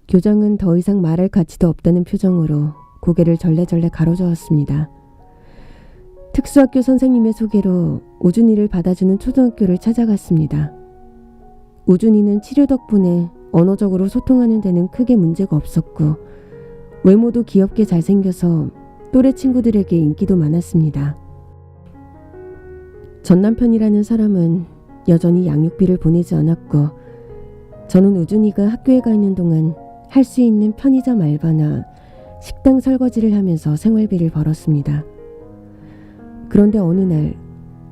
교장은 더 이상 말할 가치도 없다는 표정으로 고개를 절레절레 가로저었습니다. 특수학교 선생님의 소개로 우준이를 받아주는 초등학교를 찾아갔습니다. 우준이는 치료 덕분에 언어적으로 소통하는 데는 크게 문제가 없었고 외모도 귀엽게 잘생겨서 또래 친구들에게 인기도 많았습니다. 전 남편이라는 사람은 여전히 양육비를 보내지 않았고 저는 우준이가 학교에 가 있는 동안 할 수 있는 편의점 알바나 식당 설거지를 하면서 생활비를 벌었습니다. 그런데 어느 날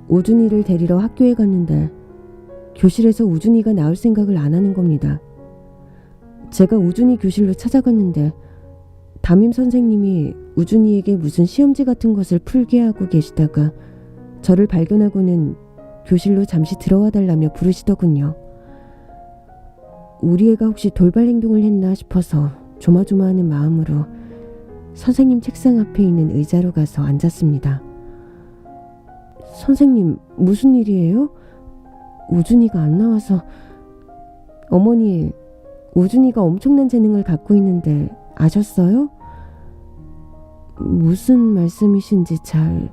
우준이를 데리러 학교에 갔는데 교실에서 우준이가 나올 생각을 안 하는 겁니다. 제가 우준이 교실로 찾아갔는데 담임 선생님이 우준이에게 무슨 시험지 같은 것을 풀게 하고 계시다가 저를 발견하고는 교실로 잠시 들어와 달라며 부르시더군요. 우리 애가 혹시 돌발 행동을 했나 싶어서 조마조마하는 마음으로 선생님 책상 앞에 있는 의자로 가서 앉았습니다. 선생님, 무슨 일이에요? 우준이가 안 나와서. 어머니, 우준이가 엄청난 재능을 갖고 있는데 아셨어요? 무슨 말씀이신지 잘...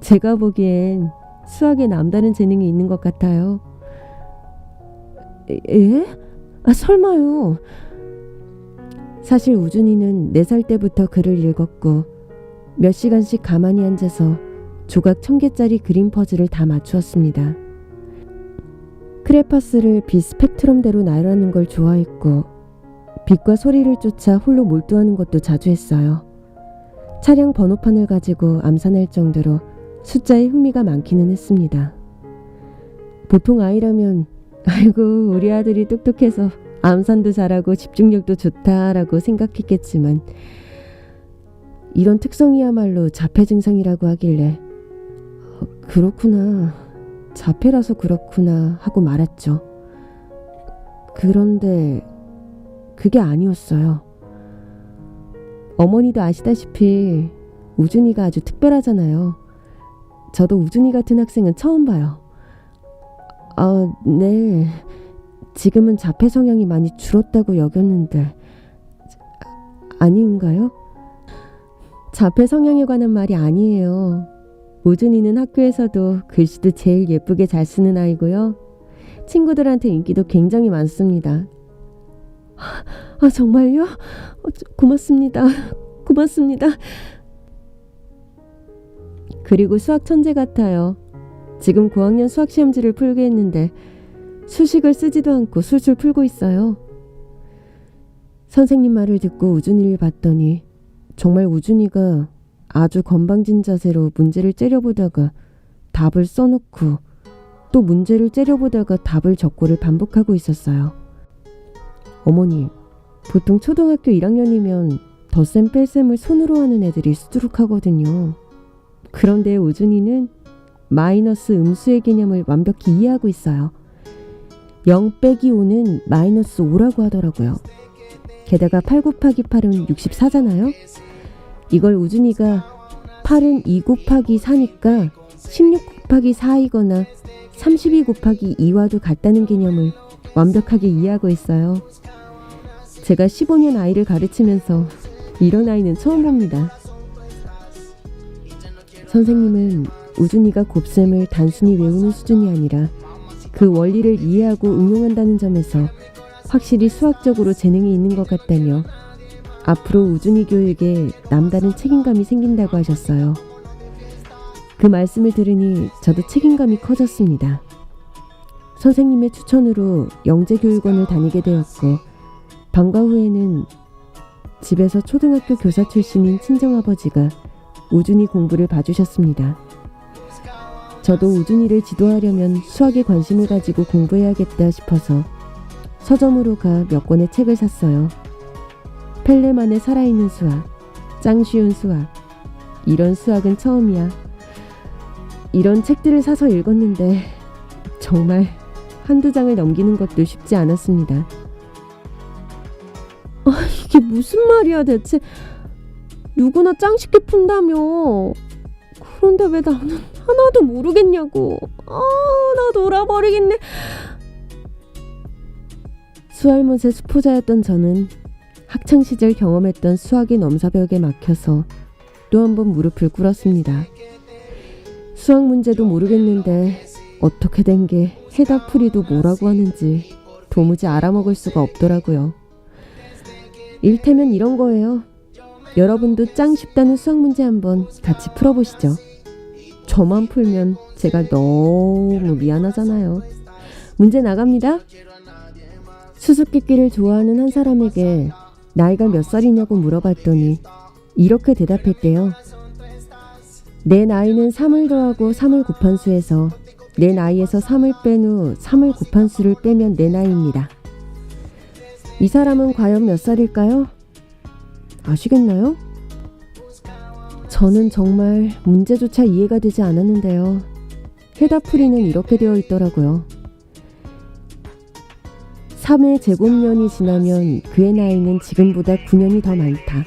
제가 보기엔 수학에 남다른 재능이 있는 것 같아요. 예? 설마요. 사실 우준이는 4살 때부터 글을 읽었고 몇 시간씩 가만히 앉아서 조각 1000개짜리 그림 퍼즐을 다 맞추었습니다. 크레파스를 빛 스펙트럼대로 나열하는 걸 좋아했고 빛과 소리를 쫓아 홀로 몰두하는 것도 자주 했어요. 차량 번호판을 가지고 암산할 정도로 숫자에 흥미가 많기는 했습니다. 보통 아이라면 아이고 우리 아들이 똑똑해서 암산도 잘하고 집중력도 좋다라고 생각했겠지만 이런 특성이야말로 자폐 증상이라고 하길래 그렇구나, 자폐라서 그렇구나 하고 말았죠. 그런데 그게 아니었어요. 어머니도 아시다시피 우준이가 아주 특별하잖아요. 저도 우준이 같은 학생은 처음 봐요. 네. 지금은 자폐 성향이 많이 줄었다고 여겼는데 아닌가요? 자폐 성향에 관한 말이 아니에요. 우준이는 학교에서도 글씨도 제일 예쁘게 잘 쓰는 아이고요. 친구들한테 인기도 굉장히 많습니다. 정말요? 고맙습니다. 고맙습니다. 그리고 수학 천재 같아요. 지금 고학년 수학 시험지를 풀게 했는데 수식을 쓰지도 않고 술술 풀고 있어요. 선생님 말을 듣고 우준이를 봤더니 정말 우준이가 아주 건방진 자세로 문제를 째려보다가 답을 써놓고 또 문제를 째려보다가 답을 적고를 반복하고 있었어요. 어머니, 보통 초등학교 1학년이면 덧셈 뺄셈을 손으로 하는 애들이 수두룩하거든요. 그런데 우준이는 마이너스 음수의 개념을 완벽히 이해하고 있어요. 0 빼기 5는 마이너스 5라고 하더라고요. 게다가 8 곱하기 8은 64잖아요. 이걸 우준이가 8은 2 곱하기 4니까 16 곱하기 4이거나 32 곱하기 2와도 같다는 개념을 완벽하게 이해하고 있어요. 제가 15년 아이를 가르치면서 이런 아이는 처음 봅니다. 선생님은 우준이가 곱셈을 단순히 외우는 수준이 아니라 그 원리를 이해하고 응용한다는 점에서 확실히 수학적으로 재능이 있는 것 같다며 앞으로 우준이 교육에 남다른 책임감이 생긴다고 하셨어요. 그 말씀을 들으니 저도 책임감이 커졌습니다. 선생님의 추천으로 영재교육원을 다니게 되었고 방과 후에는 집에서 초등학교 교사 출신인 친정아버지가 우준이 공부를 봐주셨습니다. 저도 우준이를 지도하려면 수학에 관심을 가지고 공부해야겠다 싶어서 서점으로 가 몇 권의 책을 샀어요. 펠레만의 살아있는 수학, 짱 쉬운 수학, 이런 수학은 처음이야. 이런 책들을 사서 읽었는데 정말 한두 장을 넘기는 것도 쉽지 않았습니다. 이게 무슨 말이야 대체. 누구나 짱 쉽게 푼다며. 그런데 왜 나는 하나도 모르겠냐고. 나 놀아버리겠네. 수알못의 수포자였던 저는 학창시절 경험했던 수학의 넘사벽에 막혀서 또 한 번 무릎을 꿇었습니다. 수학 문제도 모르겠는데 어떻게 된 게 해답풀이도 뭐라고 하는지 도무지 알아먹을 수가 없더라고요. 일테면 이런 거예요. 여러분도 짱 쉽다는 수학 문제 한번 같이 풀어보시죠. 저만 풀면 제가 너무 미안하잖아요. 문제 나갑니다. 수수께끼를 좋아하는 한 사람에게 나이가 몇 살이냐고 물어봤더니 이렇게 대답했대요. 내 나이는 3을 더하고 3을 곱한 수에서 내 나이에서 3을 뺀 후 3을 곱한 수를 빼면 내 나이입니다. 이 사람은 과연 몇 살일까요? 아시겠나요? 저는 정말 문제조차 이해가 되지 않았는데요. 해답풀이는 이렇게 되어 있더라고요. 3의 제곱년이 지나면 그의 나이는 지금보다 9년이 더 많다.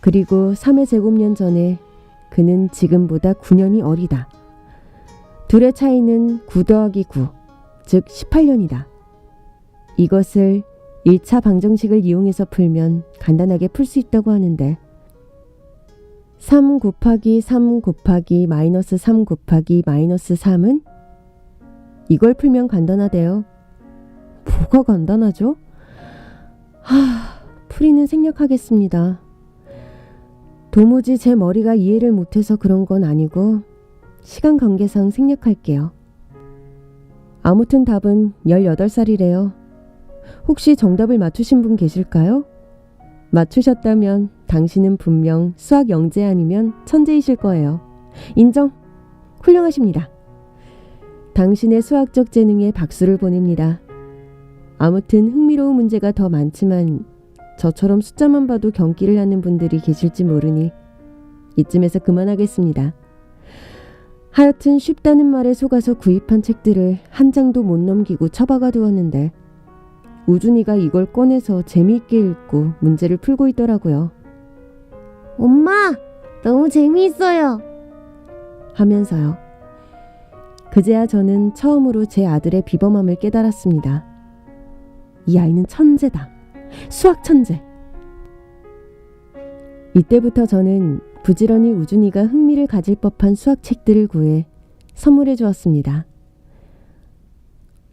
그리고 3의 제곱년 전에 그는 지금보다 9년이 어리다. 둘의 차이는 9 더하기 9, 즉 18년이다. 이것을 1차 방정식을 이용해서 풀면 간단하게 풀 수 있다고 하는데 3 곱하기 3 곱하기 마이너스 3 곱하기 마이너스 3은 이걸 풀면 간단하대요. 뭐가 간단하죠? 풀이는 생략하겠습니다. 도무지 제 머리가 이해를 못해서 그런 건 아니고 시간 관계상 생략할게요. 아무튼 답은 18살이래요. 혹시 정답을 맞추신 분 계실까요? 맞추셨다면 당신은 분명 수학 영재 아니면 천재이실 거예요. 인정! 훌륭하십니다. 당신의 수학적 재능에 박수를 보냅니다. 아무튼 흥미로운 문제가 더 많지만 저처럼 숫자만 봐도 경기를 하는 분들이 계실지 모르니 이쯤에서 그만하겠습니다. 하여튼 쉽다는 말에 속아서 구입한 책들을 한 장도 못 넘기고 처박아 두었는데 우준이가 이걸 꺼내서 재미있게 읽고 문제를 풀고 있더라고요. 엄마, 너무 재미있어요. 하면서요. 그제야 저는 처음으로 제 아들의 비범함을 깨달았습니다. 이 아이는 천재다. 수학 천재. 이때부터 저는 부지런히 우준이가 흥미를 가질 법한 수학책들을 구해 선물해 주었습니다.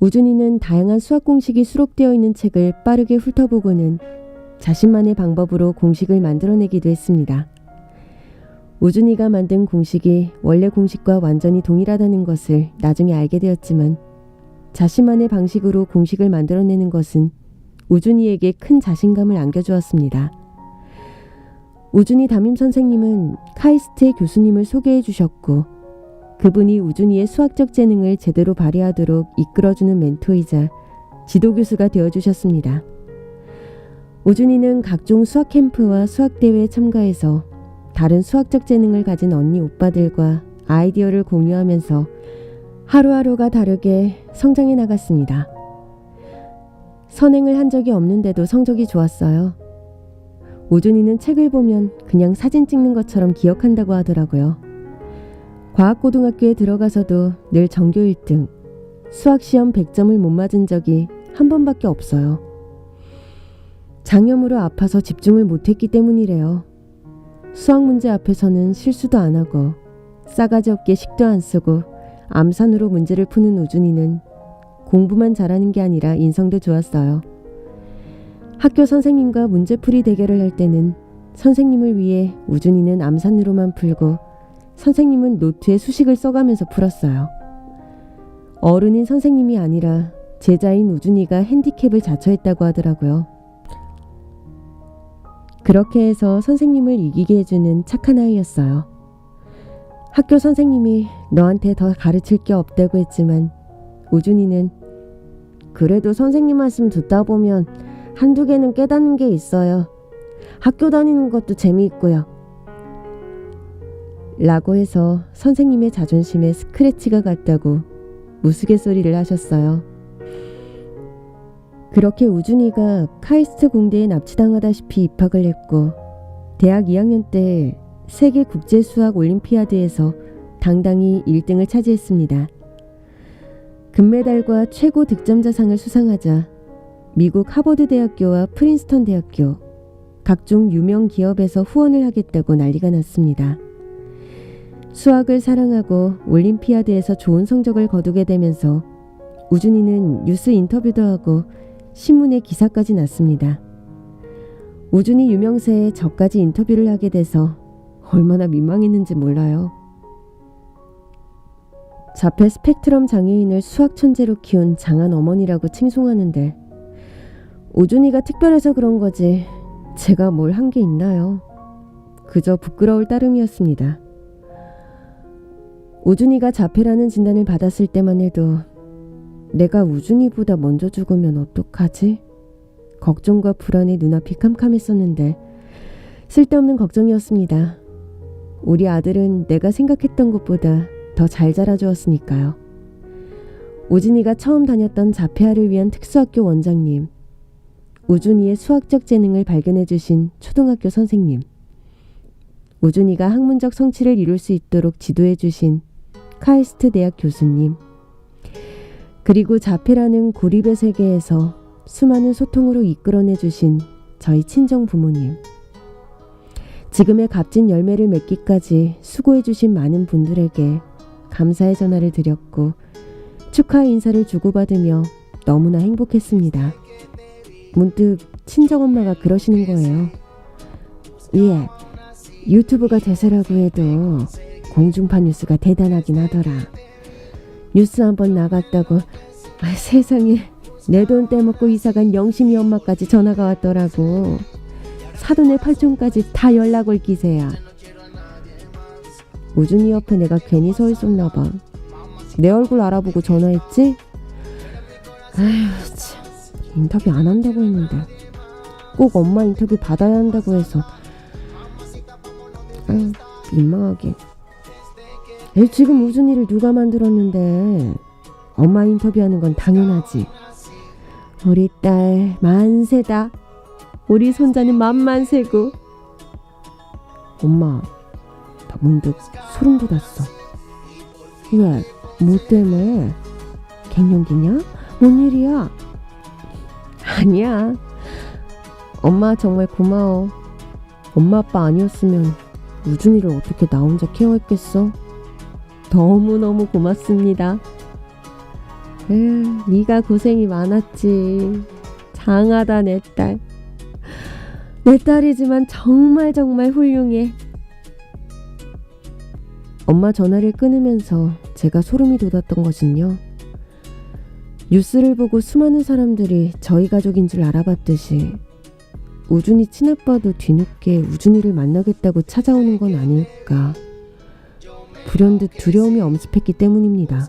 우준이는 다양한 수학 공식이 수록되어 있는 책을 빠르게 훑어보고는 자신만의 방법으로 공식을 만들어내기도 했습니다. 우준이가 만든 공식이 원래 공식과 완전히 동일하다는 것을 나중에 알게 되었지만 자신만의 방식으로 공식을 만들어내는 것은 우준이에게 큰 자신감을 안겨주었습니다. 우준이 담임선생님은 카이스트의 교수님을 소개해 주셨고 그분이 우준이의 수학적 재능을 제대로 발휘하도록 이끌어주는 멘토이자 지도교수가 되어주셨습니다. 우준이는 각종 수학 캠프와 수학대회에 참가해서 다른 수학적 재능을 가진 언니 오빠들과 아이디어를 공유하면서 하루하루가 다르게 성장해 나갔습니다. 선행을 한 적이 없는데도 성적이 좋았어요. 우준이는 책을 보면 그냥 사진 찍는 것처럼 기억한다고 하더라고요. 과학고등학교에 들어가서도 늘 전교 1등, 수학시험 100점을 못 맞은 적이 한 번밖에 없어요. 장염으로 아파서 집중을 못했기 때문이래요. 수학 문제 앞에서는 실수도 안 하고 싸가지 없게 식도 안 쓰고 암산으로 문제를 푸는 우준이는 공부만 잘하는 게 아니라 인성도 좋았어요. 학교 선생님과 문제풀이 대결을 할 때는 선생님을 위해 우준이는 암산으로만 풀고 선생님은 노트에 수식을 써가면서 풀었어요. 어른인 선생님이 아니라 제자인 우준이가 핸디캡을 자처했다고 하더라고요. 그렇게 해서 선생님을 이기게 해주는 착한 아이였어요. 학교 선생님이 너한테 더 가르칠 게 없다고 했지만 우준이는 그래도 선생님 말씀 듣다 보면 한두 개는 깨닫는 게 있어요. 학교 다니는 것도 재미있고요. 라고 해서 선생님의 자존심에 스크래치가 갔다고 무스갯소리를 하셨어요. 그렇게 우준이가 카이스트 공대에 납치당하다시피 입학을 했고 대학 2학년 때 세계 국제수학 올림피아드에서 당당히 1등을 차지했습니다. 금메달과 최고 득점자상을 수상하자 미국 하버드 대학교와 프린스턴 대학교, 각종 유명 기업에서 후원을 하겠다고 난리가 났습니다. 수학을 사랑하고 올림피아드에서 좋은 성적을 거두게 되면서 우준이는 뉴스 인터뷰도 하고 신문에 기사까지 났습니다. 우준이 유명세에 저까지 인터뷰를 하게 돼서 얼마나 민망했는지 몰라요. 자폐 스펙트럼 장애인을 수학 천재로 키운 장한 어머니라고 칭송하는데 우준이가 특별해서 그런 거지 제가 뭘 한 게 있나요? 그저 부끄러울 따름이었습니다. 우준이가 자폐라는 진단을 받았을 때만 해도 내가 우준이보다 먼저 죽으면 어떡하지? 걱정과 불안에 눈앞이 캄캄했었는데 쓸데없는 걱정이었습니다. 우리 아들은 내가 생각했던 것보다 더 잘 자라주었으니까요. 우준이가 처음 다녔던 자폐아를 위한 특수학교 원장님, 우준이의 수학적 재능을 발견해 주신 초등학교 선생님, 우준이가 학문적 성취를 이룰 수 있도록 지도해 주신 카이스트 대학 교수님, 그리고 자폐라는 고립의 세계에서 수많은 소통으로 이끌어내 주신 저희 친정 부모님, 지금의 값진 열매를 맺기까지 수고해 주신 많은 분들에게 감사의 전화를 드렸고 축하 인사를 주고받으며 너무나 행복했습니다. 문득 친정엄마가 그러시는 거예요. 예, 유튜브가 대세라고 해도 공중파 뉴스가 대단하긴 하더라. 뉴스 한번 나갔다고 세상에 내 돈 떼먹고 이사간 영심이 엄마까지 전화가 왔더라고. 사돈의 팔촌까지 다 연락 올 기세야. 우준이 옆에 내가 괜히 서 있었나 봐. 내 얼굴 알아보고 전화했지? 아휴 참, 인터뷰 안 한다고 했는데 꼭 엄마 인터뷰 받아야 한다고 해서 아유 민망하게. 지금 우준이를 누가 만들었는데 엄마 인터뷰하는 건 당연하지. 우리 딸 만세다. 우리 손자는 만만세고. 엄마, 나 문득 소름 돋았어. 왜? 뭐 때문에? 갱년기냐? 뭔 일이야? 아니야. 엄마 정말 고마워. 엄마 아빠 아니었으면 우준이를 어떻게 나 혼자 케어했겠어? 너무너무 고맙습니다. 네가 고생이 많았지. 장하다 내 딸. 내 딸이지만 정말 훌륭해. 엄마 전화를 끊으면서 제가 소름이 돋았던 것은요. 뉴스를 보고 수많은 사람들이 저희 가족인 줄 알아봤듯이 우준이 친아빠도 뒤늦게 우준이를 만나겠다고 찾아오는 건 아닐까. 불현듯 두려움이 엄습했기 때문입니다.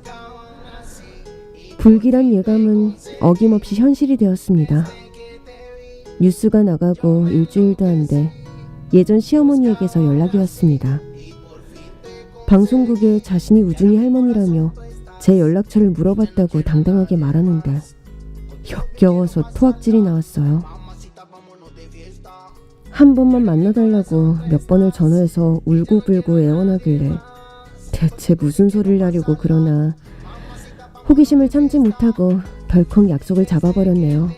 불길한 예감은 어김없이 현실이 되었습니다. 뉴스가 나가고 일주일도 안 돼 예전 시어머니에게서 연락이 왔습니다. 방송국에 자신이 우준이 할머니라며 제 연락처를 물어봤다고 당당하게 말하는데 역겨워서 토악질이 나왔어요. 한 번만 만나달라고 몇 번을 전화해서 울고불고 애원하길래 대체 무슨 소리를 하려고 그러나 호기심을 참지 못하고 덜컥 약속을 잡아버렸네요.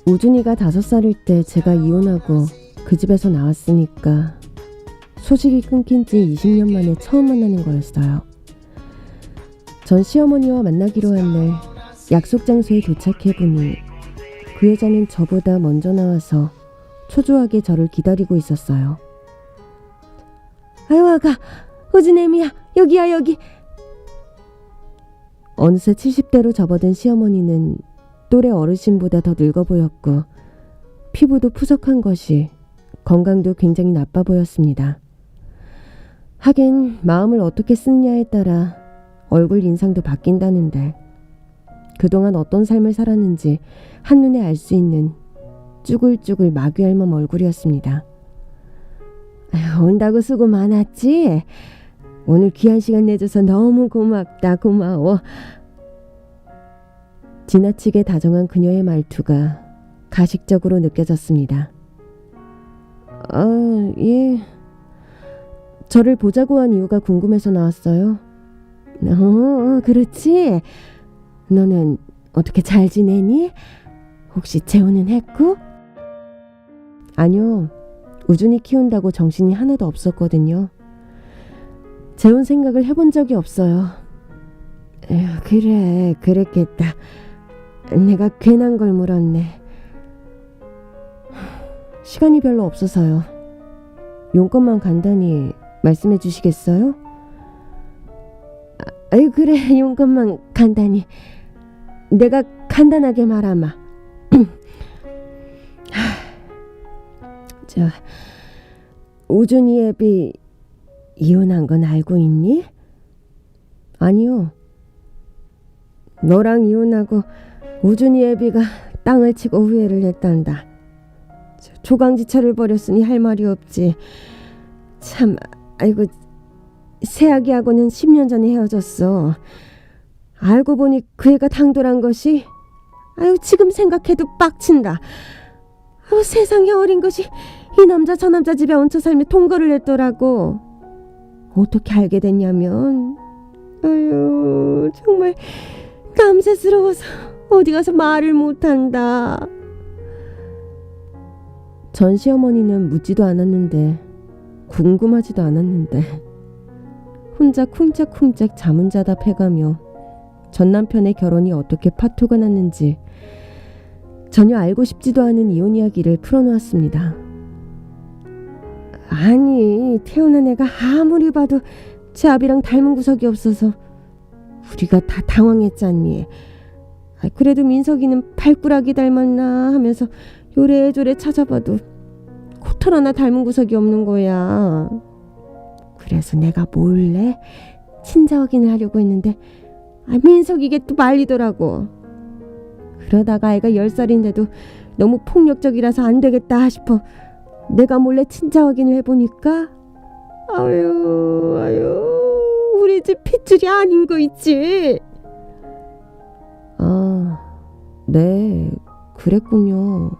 우준이가 5살일 때 제가 이혼하고 그 집에서 나왔으니까 소식이 끊긴 지 20년 만에 처음 만나는 거였어요. 전 시어머니와 만나기로 한 날 약속 장소에 도착해보니 그 여자는 저보다 먼저 나와서 초조하게 저를 기다리고 있었어요. 아유 아가, 우준애미야, 여기야 여기. 어느새 70대로 접어든 시어머니는 또래 어르신보다 더 늙어 보였고 피부도 푸석한 것이 건강도 굉장히 나빠 보였습니다. 하긴 마음을 어떻게 쓰느냐에 따라 얼굴 인상도 바뀐다는데 그동안 어떤 삶을 살았는지 한눈에 알 수 있는 쭈글쭈글 마귀알몸 얼굴이었습니다. 온다고 수고 많았지? 오늘 귀한 시간 내줘서 너무 고맙다. 고마워. 지나치게 다정한 그녀의 말투가 가식적으로 느껴졌습니다. 예. 저를 보자고 한 이유가 궁금해서 나왔어요. 그렇지. 너는 어떻게 잘 지내니? 혹시 재혼은 했고? 아니요. 우준이 키운다고 정신이 하나도 없었거든요. 재혼 생각을 해본 적이 없어요. 에휴, 그래, 그랬겠다. 내가 괜한 걸 물었네. 시간이 별로 없어서요. 용건만 간단히 말씀해 주시겠어요? 아유, 그래, 용건만 간단히. 내가 간단하게 말하마. 자, 우준이 애비 이혼한 건 알고 있니? 아니요. 너랑 이혼하고 우준이 애비가 땅을 치고 후회를 했단다. 조강지처를 버렸으니 할 말이 없지. 참, 아이고, 새아기하고는 10년 전에 헤어졌어. 알고 보니 그 애가 당돌한 것이, 아유, 지금 생각해도 빡친다. 아유, 세상에 어린 것이 이 남자 저 남자 집에 얹혀 살며 동거를 했더라고. 어떻게 알게 됐냐면, 아유, 정말 남새스러워서 어디 가서 말을 못한다. 전 시어머니는 묻지도 않았는데 궁금하지도 않았는데 혼자 쿵짝쿵짝 잠은 자다 패가며 전 남편의 결혼이 어떻게 파토가 났는지 전혀 알고 싶지도 않은 이혼 이야기를 풀어놓았습니다. 아니, 태어난 애가 아무리 봐도 제 아비랑 닮은 구석이 없어서 우리가 다 당황했잖니. 그래도 민석이는 발꾸라기 닮았나 하면서 요래조래 찾아봐도 코털 하나 닮은 구석이 없는 거야. 그래서 내가 몰래 친자 확인을 하려고 했는데 민석이게 또 말리더라고. 그러다가 애가 10살인데도 너무 폭력적이라서 안 되겠다 싶어 내가 몰래 친자 확인을 해보니까 아유 우리 집 핏줄이 아닌 거 있지. 아, 네, 그랬군요.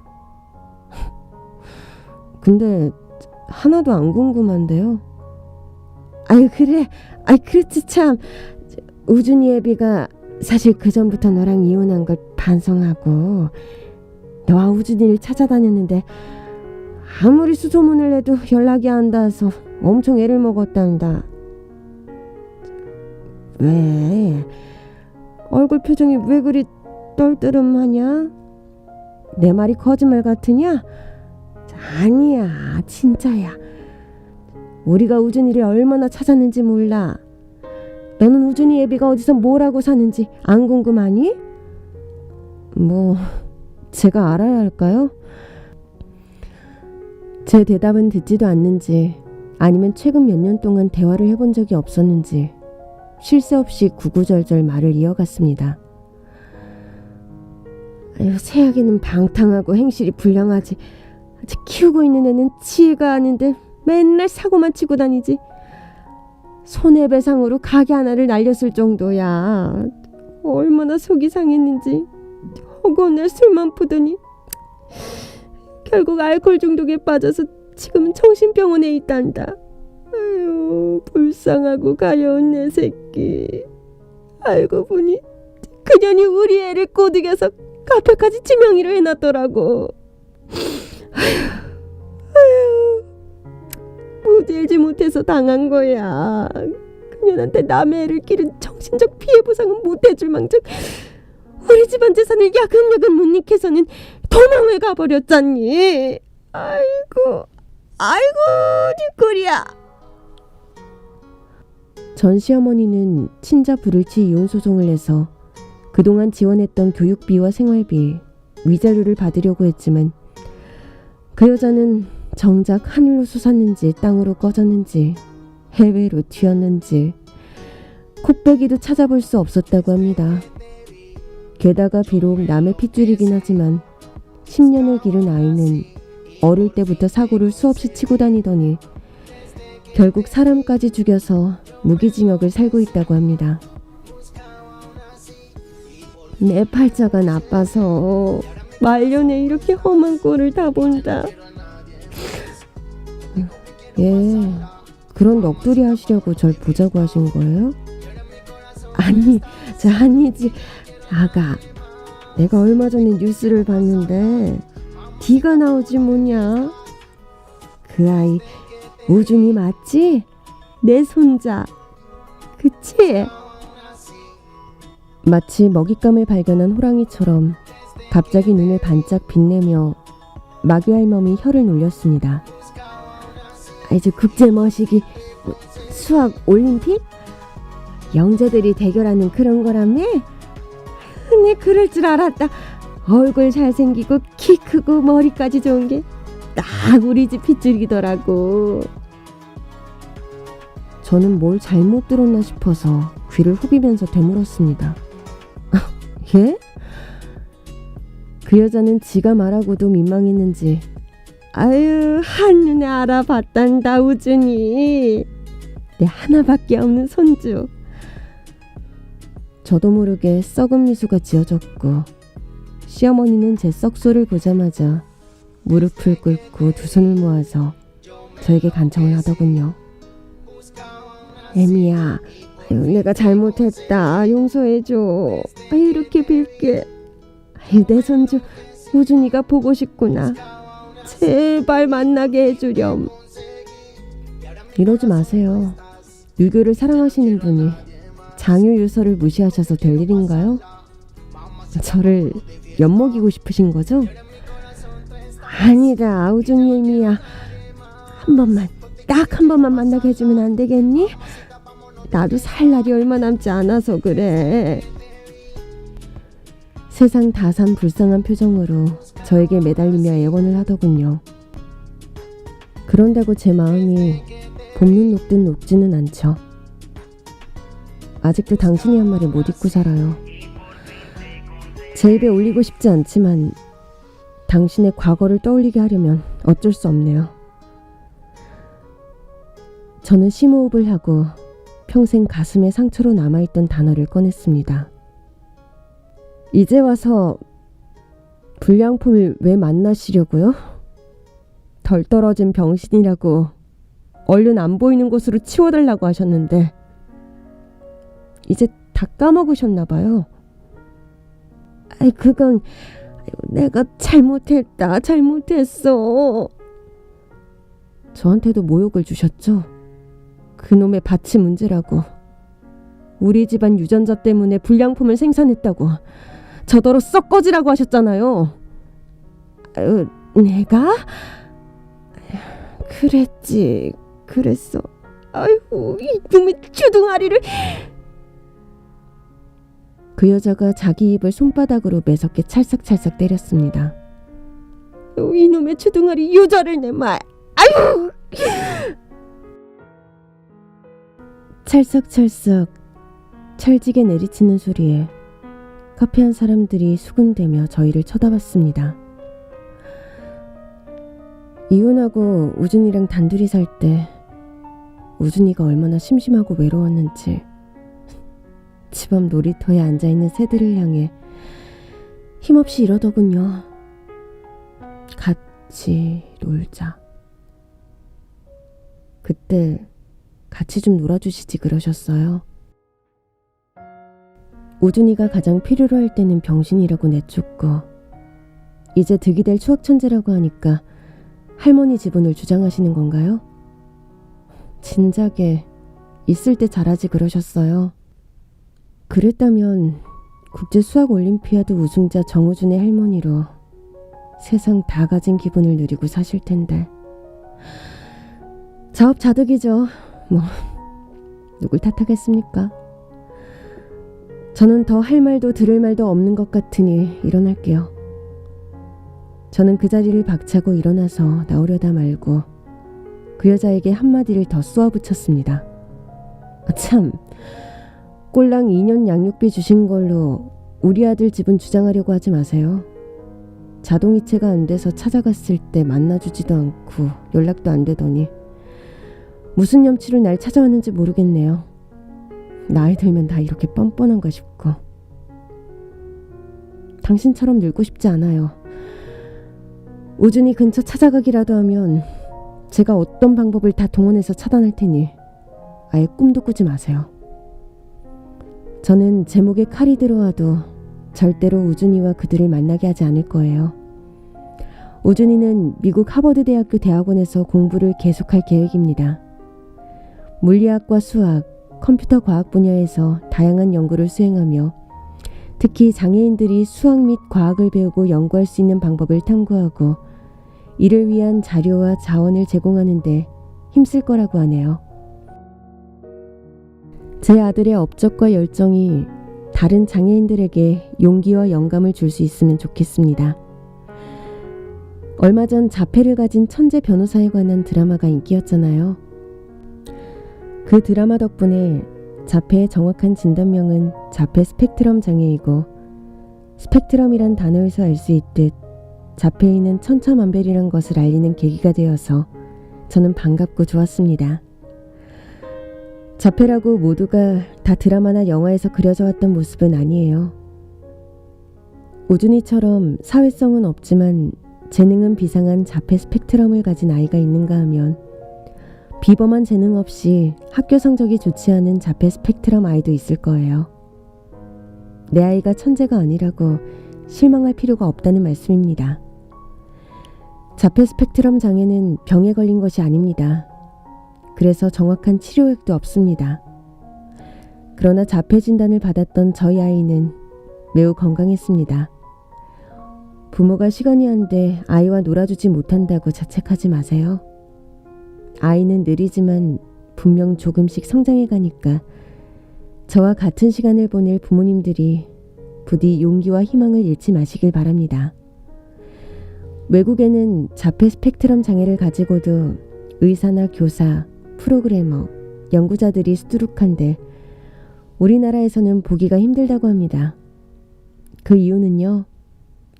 근데 하나도 안 궁금한데요. 아유, 그래. 그렇지 참. 우준이 애비가 사실 그 전부터 너랑 이혼한 걸 반성하고 너와 우준이를 찾아다녔는데 아무리 수소문을 해도 연락이 안 닿아서 엄청 애를 먹었단다. 왜? 얼굴 표정이 왜 그리 떨떠름하냐? 내 말이 거짓말 같으냐? 아니야, 진짜야. 우리가 우준이를 얼마나 찾았는지 몰라. 너는 우준이 애비가 어디서 뭐라고 사는지 안 궁금하니? 뭐 제가 알아야 할까요? 제 대답은 듣지도 않는지 아니면 최근 몇 년 동안 대화를 해본 적이 없었는지 쉴 새 없이 구구절절 말을 이어갔습니다. 아유, 새아기는 방탕하고 행실이 불량하지. 아직 키우고 있는 애는 치가 아닌데 맨날 사고만 치고 다니지. 손해배상으로 가게 하나를 날렸을 정도야. 얼마나 속이 상했는지. 허구날 술만 푸더니 결국 알코올 중독에 빠져서 지금은 정신병원에 있단다. 아유, 불쌍하고 가여운 내 새끼. 알고 보니 그년이 우리 애를 꼬드겨서 카페까지 지명이로 해놨더라고. 아유, 무딜지 못해서 당한 거야. 그년한테 남의 애를 기른 정신적 피해 보상은 못해줄 망정 우리 집안 재산을 야금야금 못 익혀서는 도망을 가버렸잖니. 아이고 뒷골이야. 전 시어머니는 친자 불을치 이혼 소송을 내서 그동안 지원했던 교육비와 생활비, 위자료를 받으려고 했지만 그 여자는 정작 하늘로 솟았는지 땅으로 꺼졌는지 해외로 튀었는지 콧배기도 찾아볼 수 없었다고 합니다. 게다가 비록 남의 핏줄이긴 하지만 10년을 기른 아이는 어릴 때부터 사고를 수없이 치고 다니더니 결국 사람까지 죽여서 무기징역을 살고 있다고 합니다. 내 팔자가 나빠서 말년에 이렇게 험한 꼴을 다 본다. 예, 그런 넋두리 하시려고 절 보자고 하신 거예요? 아니지. 아가, 내가 얼마 전에 뉴스를 봤는데 D가 나오지 뭐냐. 그 아이 우준이 맞지? 내 손자. 그치? 마치 먹잇감을 발견한 호랑이처럼 갑자기 눈을 반짝 빛내며 마귀 할멈이 혀를 놀렸습니다. 이제 국제 머시기 수학 올림픽? 영재들이 대결하는 그런 거라며? 내 그럴 줄 알았다. 얼굴 잘생기고 키 크고 머리까지 좋은 게 딱 우리 집 핏줄기더라고. 저는 뭘 잘못 들었나 싶어서 귀를 후비면서 되물었습니다. 예? 그 여자는 지가 말하고도 민망했는지 아유 한눈에 알아봤단다 우준이. 내 하나밖에 없는 손주. 저도 모르게 썩은 미소가 지어졌고 시어머니는 제 썩소를 보자마자 무릎을 꿇고 두 손을 모아서 저에게 간청을 하더군요. 애미야, 아유, 내가 잘못했다. 용서해줘. 아유, 이렇게 빌게. 아유, 내 손주 우준이가 보고 싶구나. 제발 만나게 해주렴. 이러지 마세요. 유교를 사랑하시는 분이 장유유서를 무시하셔서 될 일인가요? 저를 엿먹이고 싶으신 거죠? 아니다, 우준이 애미야. 한 번만, 딱 한 번만 만나게 해주면 안 되겠니? 나도 살 날이 얼마 남지 않아서 그래. 세상 다산 불쌍한 표정으로 저에게 매달리며 애원을 하더군요. 그런다고 제 마음이 볶는 녹듯 녹지는 않죠. 아직도 당신이 한 말에 못 잊고 살아요. 제 입에 올리고 싶지 않지만 당신의 과거를 떠올리게 하려면 어쩔 수 없네요. 저는 심호흡을 하고 평생 가슴에 상처로 남아있던 단어를 꺼냈습니다. 이제 와서 불량품을 왜 만나시려고요? 덜 떨어진 병신이라고 얼른 안 보이는 곳으로 치워달라고 하셨는데 이제 다 까먹으셨나 봐요. 아이 그건 내가 잘못했다. 잘못했어. 저한테도 모욕을 주셨죠? 그놈의 밭이 문제라고. 우리 집안 유전자 때문에 불량품을 생산했다고. 저더러 썩 꺼지라고 하셨잖아요. 아유, 내가? 그랬지. 그랬어. 아이고 이놈의 주둥아리를. 그 여자가 자기 입을 손바닥으로 매섭게 찰싹찰싹 때렸습니다. 이놈의 주둥아리 유자를 내 말. 아유. 찰싹찰싹 찰지게 내리치는 소리에 카페한 사람들이 수군대며 저희를 쳐다봤습니다. 이혼하고 우준이랑 단둘이 살 때 우준이가 얼마나 심심하고 외로웠는지 집 앞 놀이터에 앉아있는 새들을 향해 힘없이 이러더군요. 같이 놀자. 그때 같이 좀 놀아주시지 그러셨어요. 우준이가 가장 필요로 할 때는 병신이라고 내쫓고 이제 득이 될 추억천재라고 하니까 할머니 지분을 주장하시는 건가요? 진작에 있을 때 잘하지 그러셨어요. 그랬다면 국제수학올림피아드 우승자 정우준의 할머니로 세상 다 가진 기분을 누리고 사실 텐데. 자업자득이죠. 뭐 누굴 탓하겠습니까? 저는 더 할 말도 들을 말도 없는 것 같으니 일어날게요. 저는 그 자리를 박차고 일어나서 나오려다 말고 그 여자에게 한마디를 더 쏘아붙였습니다. 참, 꼴랑 2년 양육비 주신 걸로 우리 아들 집은 주장하려고 하지 마세요. 자동이체가 안 돼서 찾아갔을 때 만나주지도 않고 연락도 안 되더니 무슨 염치로 날 찾아왔는지 모르겠네요. 나이 들면 다 이렇게 뻔뻔한가 싶고. 당신처럼 늙고 싶지 않아요. 우준이 근처 찾아가기라도 하면 제가 어떤 방법을 다 동원해서 차단할 테니 아예 꿈도 꾸지 마세요. 저는 제 목에 칼이 들어와도 절대로 우준이와 그들을 만나게 하지 않을 거예요. 우준이는 미국 하버드 대학교 대학원에서 공부를 계속할 계획입니다. 물리학과 수학, 컴퓨터 과학 분야에서 다양한 연구를 수행하며 특히 장애인들이 수학 및 과학을 배우고 연구할 수 있는 방법을 탐구하고 이를 위한 자료와 자원을 제공하는 데 힘쓸 거라고 하네요. 제 아들의 업적과 열정이 다른 장애인들에게 용기와 영감을 줄 수 있으면 좋겠습니다. 얼마 전 자폐를 가진 천재 변호사에 관한 드라마가 인기였잖아요. 그 드라마 덕분에 자폐의 정확한 진단명은 자폐 스펙트럼 장애이고 스펙트럼이란 단어에서 알 수 있듯 자폐인은 천차만별이란 것을 알리는 계기가 되어서 저는 반갑고 좋았습니다. 자폐라고 모두가 다 드라마나 영화에서 그려져 왔던 모습은 아니에요. 우준이처럼 사회성은 없지만 재능은 비상한 자폐 스펙트럼을 가진 아이가 있는가 하면 비범한 재능 없이 학교 성적이 좋지 않은 자폐 스펙트럼 아이도 있을 거예요. 내 아이가 천재가 아니라고 실망할 필요가 없다는 말씀입니다. 자폐 스펙트럼 장애는 병에 걸린 것이 아닙니다. 그래서 정확한 치료액도 없습니다. 그러나 자폐 진단을 받았던 저희 아이는 매우 건강했습니다. 부모가 시간이 안 돼 아이와 놀아주지 못한다고 자책하지 마세요. 아이는 느리지만 분명 조금씩 성장해 가니까 저와 같은 시간을 보낼 부모님들이 부디 용기와 희망을 잃지 마시길 바랍니다. 외국에는 자폐 스펙트럼 장애를 가지고도 의사나 교사, 프로그래머, 연구자들이 수두룩한데 우리나라에서는 보기가 힘들다고 합니다. 그 이유는요.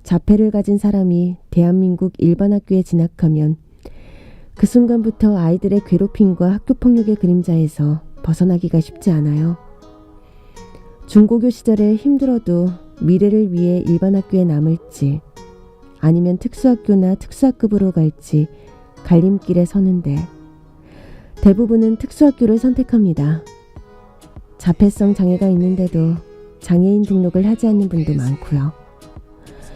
자폐를 가진 사람이 대한민국 일반 학교에 진학하면 그 순간부터 아이들의 괴롭힘과 학교폭력의 그림자에서 벗어나기가 쉽지 않아요. 중고교 시절에 힘들어도 미래를 위해 일반 학교에 남을지 아니면 특수학교나 특수학급으로 갈지 갈림길에 서는데 대부분은 특수학교를 선택합니다. 자폐성 장애가 있는데도 장애인 등록을 하지 않는 분도 많고요.